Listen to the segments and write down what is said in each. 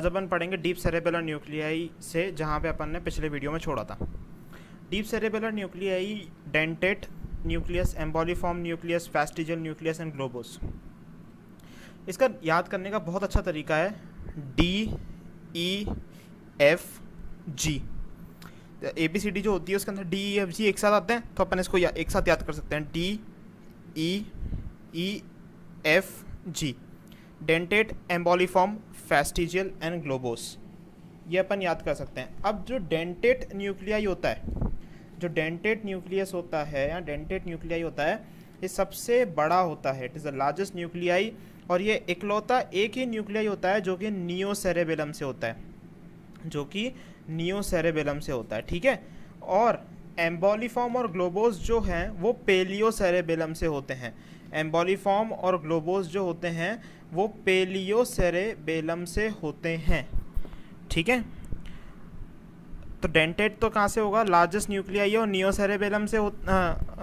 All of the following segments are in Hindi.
आज अपन पढ़ेंगे डीप सेरेबेलर न्यूक्लियाई से, जहाँ पे अपन ने पिछले वीडियो में छोड़ा था। Deep cerebellar nuclei, dentate nucleus, emboliform nucleus, fastigial nucleus and globose. इसका याद करने का बहुत अच्छा तरीका है DEF G। ABCD जो होती है उसके अंदर DEF G एक साथ आते हैं, तो अपन इसको एक साथ याद कर सकते हैं, DEF G। Dentate, emboliform, fastigial and globose, ये अपन याद कर सकते हैं। अब जो डेंटेट न्यूक्लियाई होता है, जो डेंटेट न्यूक्लियस होता है या डेंटेट न्यूक्लियाई होता है, ये सबसे बड़ा होता है। It is the largest nuclei, और ये इकलौता एक ही न्यूक्लियाई होता है जो कि नियोसेरेबेलम से होता है, जो कि नियोसेरेबेलम से होता है, ठीक है। और एम्बोलिफॉर्म और ग्लोबोस जो हैं वो पेलियोसेरेबेलम से होते हैं। एम्बोलिफॉर्म और ग्लोबोस जो होते हैं वो पेलियोसेरेबेलम से होते हैं, ठीक है। तो डेंटेट तो कहाँ से होगा, लार्जेस्ट न्यूक्लियाई और नियोसेरेबेलम से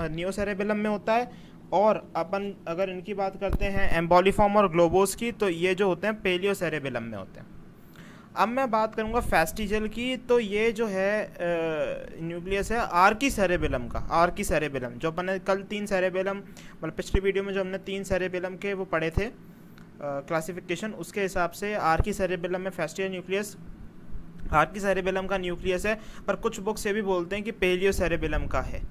नियोसेरेबेलम में होता है। और अपन अगर इनकी बात करते हैं एम्बोलिफॉर्म और ग्लोबोस की, तो ये जो होते हैं पेलियोसेरेबेलम में होते हैं। अब मैं बात करूंगा फेस्टिजियल की, तो ये जो है न्यूक्लियस है आर्की सेरेबेलम का। आर्की सेरेबेलम जो अपन ने कल 3 सेरेबेलम, मतलब पिछली वीडियो में जो हमने 3 सेरेबेलम के वो पढ़े थे क्लासिफिकेशन, उसके हिसाब से आर्की सेरेबेलम में फेस्टिजियल न्यूक्लियस आर्की सेरेबेलम का न्यूक्लियस है। पर कुछ बुक्स ये भी बोलते हैं कि पेलियो सेरेबेलम का है,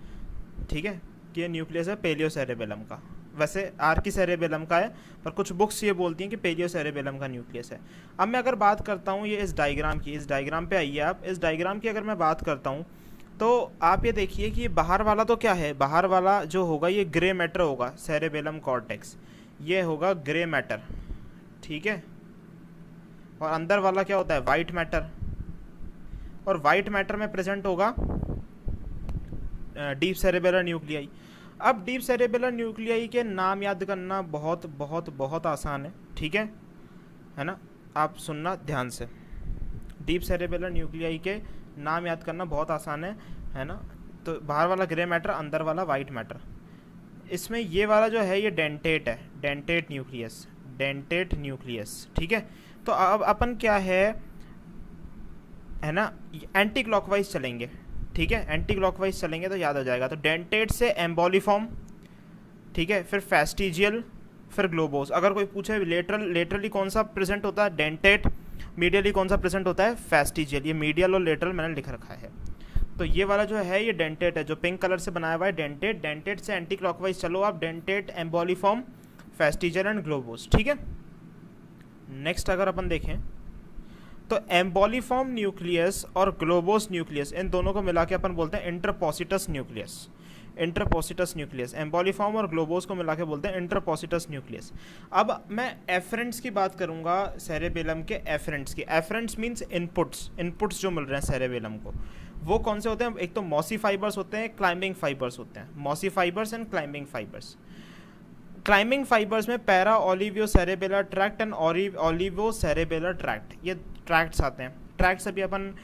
ठीक है, कि ये न्यूक्लियस है पेलियो सेरेबेलम का। वैसे आर्की सेरेबेलम का है, पर कुछ बुक्स ये बोलती हैं कि पेलियो सेरेबेलम का न्यूक्लियस है। अब मैं अगर बात करता हूँ ये इस डायग्राम की, इस डायग्राम पे आइए आप। इस डायग्राम की अगर मैं बात करता हूँ तो आप ये देखिए कि बाहर वाला तो क्या है, बाहर वाला जो होगा ये ग्रे मैटर होगा, सेरेबेलम कॉर्टेक्स, ये होगा ग्रे मैटर, ठीक है। और अंदर वाला क्या होता है, वाइट मैटर, और वाइट मैटर में प्रेजेंट होगा डीप सेरेबेलर न्यूक्लियाई। अब डीप सेरेबेलर न्यूक्लियाई के नाम याद करना बहुत बहुत बहुत आसान है, ठीक है ना। आप सुनना ध्यान से, डीप सेरेबेलर न्यूक्लियाई के नाम याद करना बहुत आसान है ना। तो बाहर वाला ग्रे मैटर, अंदर वाला वाइट मैटर। इसमें ये वाला जो है ये डेंटेट है, डेंटेट न्यूक्लियस, डेंटेट न्यूक्लियस, ठीक है। तो अब अपन क्या है ना, एंटी क्लॉकवाइज चलेंगे, ठीक है। एंटी क्लॉकवाइज चलेंगे तो याद आ जाएगा। तो डेंटेट से एम्बोलिफॉर्म, ठीक है, फिर फेस्टिजियल, फिर ग्लोबोस। अगर कोई पूछे लेटरली कौन सा प्रेजेंट होता है, डेंटेट, मीडियली कौन सा प्रेजेंट होता है, फेस्टिजियल। ये मीडियल और लेटरल मैंने लिख रखा है। तो ये वाला जो है ये डेंटेट है, जो पिंक कलर से बनाया हुआ है, डेंटेट। डेंटेट से एंटी क्लॉकवाइज चलो आप, dentate, emboliform, fastigial and globose, ठीक है। नेक्स्ट अगर अपन देखें तो एम्बोलिफॉर्म न्यूक्लियस और ग्लोबोस न्यूक्लियस, इन दोनों को मिला के अपन बोलते हैं इंटरपोसिटस न्यूक्लियस, इंटरपोसिटस न्यूक्लियस। एम्बोलिफॉर्म और ग्लोबोस को मिला के बोलते हैं इंटरपोसिटस न्यूक्लियस। अब मैं एफरेंट्स की बात करूंगा, सेरेबेलम के एफरेंट्स की। एफरेंट्स मीन्स इनपुट्स, इनपुट्स जो मिल रहे हैं सेरेबेलम को, वो कौन से होते हैं, एक तो मॉसी फाइबर्स होते हैं, क्लाइंबिंग फाइबर्स होते हैं। Mossy fibres and climbing fibres. Climbing fibres में para olivo cerebellar tract and olivo cerebellar tract, ये ट्रैक्ट्स आते हैं। ट्रैक्ट्स अभी अपन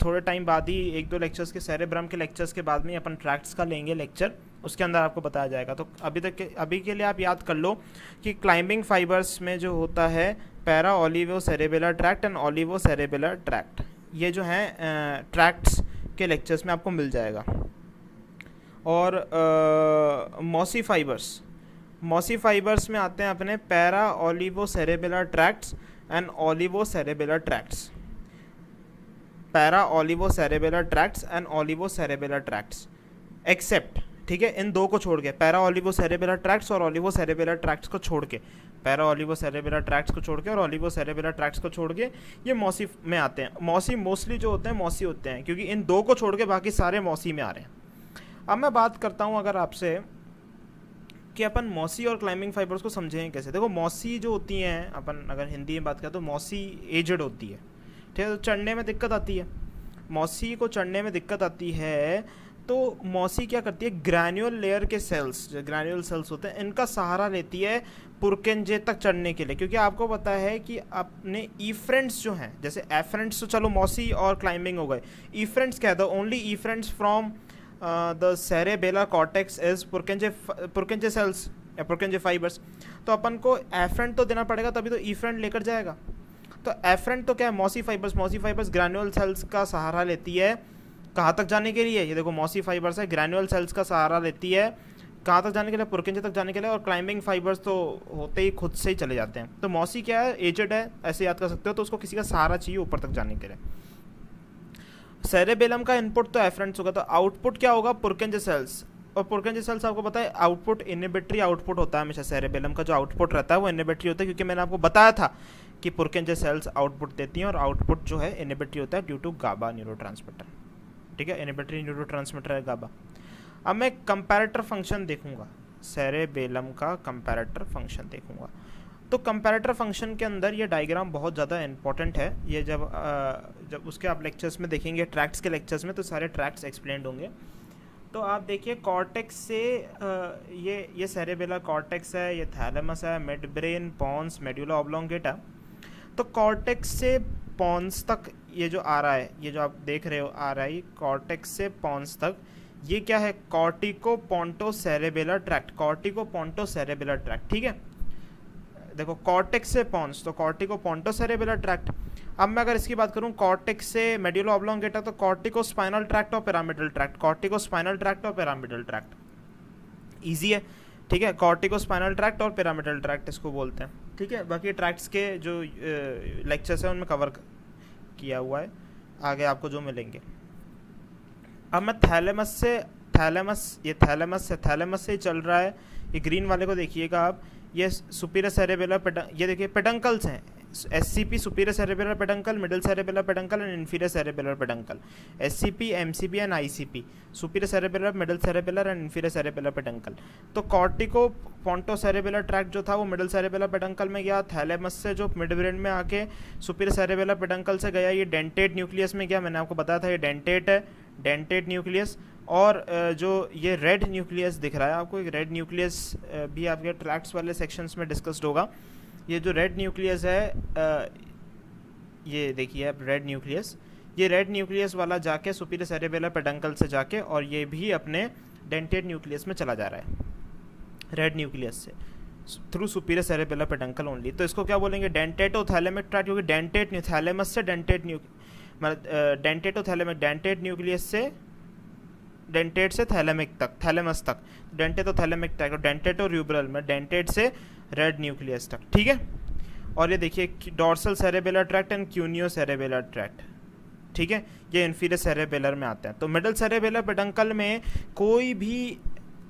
थोड़े टाइम बाद ही, 1-2 लेक्चर्स के, सेरेब्रम के लेक्चर्स के बाद में अपन ट्रैक्ट्स का लेंगे लेक्चर, उसके अंदर आपको बताया जाएगा। तो अभी के लिए आप याद कर लो कि क्लाइंबिंग फाइबर्स में जो होता है para olivo cerebellar tract and olivo cerebellar tract, ये जो हैं ट्रैक्ट्स के लेक्चर्स में आपको मिल जाएगा। और मॉसी फाइबर्स, मॉसी फाइबर्स में आते हैं अपने para olivo cerebellar tracts and olivo cerebellar tracts, para olivo cerebellar tracts and olivo cerebellar tracts, except, ठीक है, इन दो को छोड़ के, पैरा ओलिवो सेरेबेलर ट्रैक्ट्स और ओलिवो सेरेबेलर ट्रैक्ट्स को छोड़ के, पैरा ओलिवो सेरेबेलर ट्रैक्ट्स को छोड़ के और ओलिवो सेरेबेलर ट्रैक्ट्स को छोड़ के ये मॉसी में आते हैं। मॉसी मोस्टली जो होते हैं मॉसी होते हैं, क्योंकि इन दो को छोड़ के बाकी सारे मॉसी में आ रहे हैं। अब मैं बात करता हूँ अगर आपसे कि अपन मॉसी और क्लाइंबिंग फाइबर्स को समझें कैसे। देखो मॉसी जो होती हैं, अपन अगर हिंदी में बात करें तो मॉसी एजड होती है, ठीक है, तो चढ़ने में दिक्कत आती है। मॉसी को चढ़ने में दिक्कत आती है तो मॉसी क्या करती है, ग्रैन्यूल लेयर के सेल्स, जो ग्रैन्यूल सेल्स होते हैं, इनका सहारा लेती है पुरकेंजे तक चढ़ने के लिए। क्योंकि आपको पता है कि अपने ईफ्रेंट्स जो हैं, जैसे एफरेंट्स तो चलो मॉसी और क्लाइंबिंग हो गए, ईफ्रेंट्स क्या है, the only efferents from the cerebellar cortex is Purkinje cells या पुरकेंजे फाइबर्स। तो अपन को एफरेंट तो देना पड़ेगा, तभी तो ईफ्रेंट लेकर जाएगा। तो एफरेंट तो क्या है, मॉसी फाइबर्स ग्रैन्युअल सेल्स का सहारा लेती है कहाँ तक जाने के लिए, ये देखो मॉसी फाइबर्स है, ग्रैन्युअल सेल्स का सहारा लेती है कहाँ तक जाने के लिए, पुरकिंजे तक जाने के लिए, और क्लाइंबिंग फाइबर्स तो होते ही खुद से ही चले जाते हैं। तो मॉसी क्या है, एजेड है, ऐसे याद कर सकते हो, तो उसको किसी का सहारा चाहिए ऊपर तक जाने के लिए। सेरेबेलम का इनपुट तो एफरेंट्स होगा, तो आउटपुट क्या होगा, पुरकिंजे सेल्स, और पुरकिंजे सेल्स आपको पता है आउटपुट इनहिबिटरी आउटपुट होता है हमेशा, सेरेबेलम का जो आउटपुट रहता है वो इनहिबिटरी होता है, क्योंकि मैंने आपको बताया था कि पुरकिंजे सेल्स आउटपुट देती हैं और आउटपुट जो है इनहिबिटरी होता है ड्यू टू गाबा न्यूरोट्रांसमीटर, ठीक है, इनहिबिटरी न्यूरोट्रांसमीटर है गाबा। अब मैं कंपैरेटर फंक्शन देखूंगा, सेरेबेलम का कंपैरेटर फंक्शन देखूंगा। तो कंपैरेटर फंक्शन के अंदर ये डायग्राम बहुत ज़्यादा इंपॉर्टेंट है, ये जब उसके आप लेक्चर्स में देखेंगे, ट्रैक्ट्स के लेक्चर्स में, तो सारे ट्रैक्ट्स एक्सप्लेंड होंगे। तो आप देखिए कॉर्टेक्स से ये सेरेबेला कॉर्टेक्स है, ये थैलेमस है, mid brain, pons, medulla oblongata. तो कॉर्टेक्स से पॉन्स तक ये जो आ रहा है, ये जो आप देख रहे हो आ रहा है, कॉर्टेक्स से पॉन्स तक, ये क्या है, cortico ponto cerebellar tract, cortico ponto cerebellar tract, ठीक है। देखो कॉर्टेक्स से पॉन्स, तो कॉर्टिको पोंटो सेरेबेलर ट्रैक्ट। अब मैं अगर इसकी बात करूं कॉर्टेक्स से मेड्यूला ऑब्लोंगेटा, तो कॉर्टिको स्पाइनल ट्रैक्ट और pyramidal tract, cortico spinal tract और पिरामिडल ट्रैक्ट, ईजी है, ठीक है, कॉर्टिको स्पाइनल ट्रैक्ट और पिरामिडल ट्रैक्ट इसको बोलते हैं, ठीक है। बाकी ट्रैक्ट्स के जो लेक्चर्स हैं उनमें कवर किया हुआ है, आगे आपको जो मिलेंगे। अब मैं थैलेमस से चल रहा है, ये ग्रीन वाले को देखिएगा आप, ये सुपीरियर सेरेबेलर ये देखिए पेडंकल्स हैं, SCP superior cerebellar peduncle, middle cerebellar peduncle and inferior cerebellar peduncle, SCP, MCP and ICP, superior cerebellar, middle cerebellar and inferior cerebellar peduncle. तो कॉर्टिको पोंटो सेरेबेलर ट्रैक्ट जो था वो मिडिल सेरेबेलर पेडंकल में गया, थैलेमस से जो मिड ब्रेन में आके सुपीरियर सेरेबेलर पेडंकल से गया, ये डेंटेट न्यूक्लियस में गया, मैंने आपको बताया था ये डेंटेट है, डेंटेट न्यूक्लियस। और जो ये रेड न्यूक्लियस दिख रहा है आपको, एक रेड न्यूक्लियस भी आपके ट्रैक्ट्स वाले सेक्शंस में डिस्कस्ड होगा। ये जो रेड न्यूक्लियस है, ये देखिए आप रेड न्यूक्लियस, ये रेड न्यूक्लियस वाला जाके सुपीरियर सेरेबेलर पेडंकल से जाके, और ये भी अपने डेंटेट न्यूक्लियस में चला जा रहा है, रेड न्यूक्लियस से through superior cerebellar peduncle only. तो इसको क्या बोलेंगे, डेंटेटो थैलेमिक ट्रैक्ट, क्योंकि डेंटेट थैलेमस से डेंटेट न्यूक्लियस से डेंटेट से थैलेमिक तक, थैलेमस तक, डेंटेटो थैलेमिक ट्रैक्ट, और डेंटेटो र्यूब्रल में डेंटेट से रेड न्यूक्लियस तक, ठीक है। और ये देखिए dorsal cerebellar tract and cuneo cerebellar tract, ठीक है, ये इन्फीरियर सेरेबेलर में आते हैं। तो मिडिल सेरेबेलर पेडंकल में कोई भी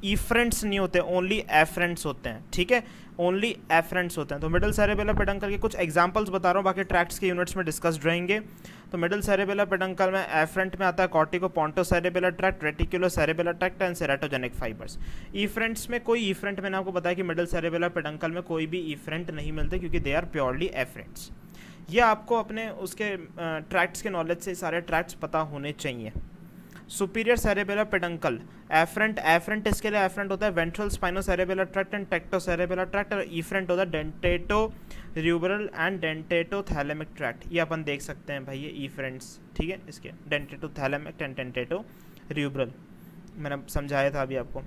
इफरेंट्स नहीं होते, ओनली एफरेंट्स होते हैं, ठीक है, ओनली एफरेंट्स होते हैं। तो मिडिल सेरेबेलर पेडंकल के कुछ एग्जांपल्स बता रहा हूँ, बाकी ट्रैक्ट्स के यूनिट्स में डिस्कस्ड रहेंगे। तो मिडिल सेरेबेलर पेडंकल में एफरेंट में आता है cortico ponto cerebellar tract, reticular cerebellar tract and serotonergic fibres. Efferents में कोई इफरेंट, मैंने आपको बताया कि मिडिल सेरेबेलर पेडंकल में कोई भी इफरेंट नहीं मिलते, क्योंकि दे आर प्योरली एफरेंट्स। ये आपको अपने उसके ट्रैक्ट्स के नॉलेज से सारे ट्रैक्ट्स पता होने चाहिए। सुपीरियर सेरेबेलर पेडंकल, एफरेंट इसके लिए एफरेंट होता है ventral spino cerebellar tract and tecto cerebellar tract, और इफरेंट होता है dentato rubral and dentato thalamic tract. ये अपन देख सकते हैं भाई, ये इफरेंट्स, ठीक है, इसके डेंटेटो थैलेमिक एंड डेंटेटो र्यूब्रल मैंने समझाया था अभी आपको।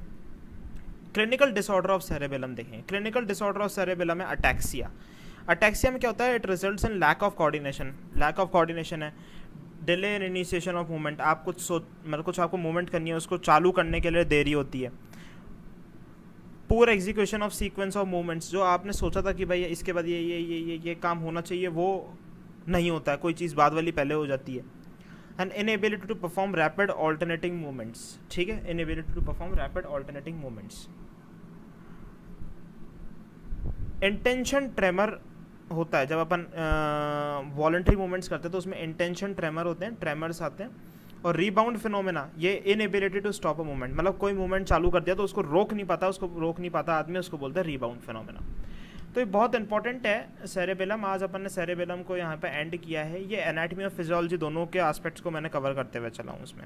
क्लिनिकल डिसऑर्डर ऑफ सेरेबेलम देखें, क्लिनिकल डिसऑर्डर ऑफ सेरेबेलम है अटैक्सिया। अटैक्सिया में क्या होता है, it results in lack of coordination है, delay in initiation of movement, आप कुछ आपको मूवमेंट करनी है, उसको चालू करने के लिए देरी होती है। पूर execution of sequence of movements, जो आपने सोचा था कि भाई इसके बाद ये काम होना चाहिए, वो नहीं होता है, कोई चीज़ बाद वाली पहले हो जाती है। And inability to perform rapid alternating movements, ठीक है, inability to perform rapid alternating movements. Intention tremor होता है, जब अपन वॉलंटरी मूवमेंट्स करते हैं तो उसमें इंटेंशन ट्रेमर होते हैं, ट्रेमर्स आते हैं। और रीबाउंड फिनोमेना, ये inability to stop a movement, मतलब कोई मूवमेंट चालू कर दिया तो उसको रोक नहीं पाता आदमी, उसको बोलते हैं रीबाउंड फिनोमेना। तो ये बहुत इंपॉर्टेंट है सेरेबेलम। आज अपन ने सेरेबेलम को यहाँ पे एंड किया है। ये एनाटॉमी और फिजियोलॉजी दोनों के एस्पेक्ट्स को मैंने कवर करते हुए चला हूँ, उसमें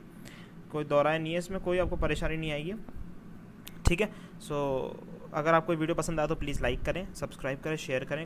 कोई दोहराया नहीं है, इसमें कोई आपको परेशानी नहीं आएगी, ठीक है। सो अगर आपको वीडियो पसंद आया तो प्लीज़ लाइक करें, सब्सक्राइब करें, शेयर करें।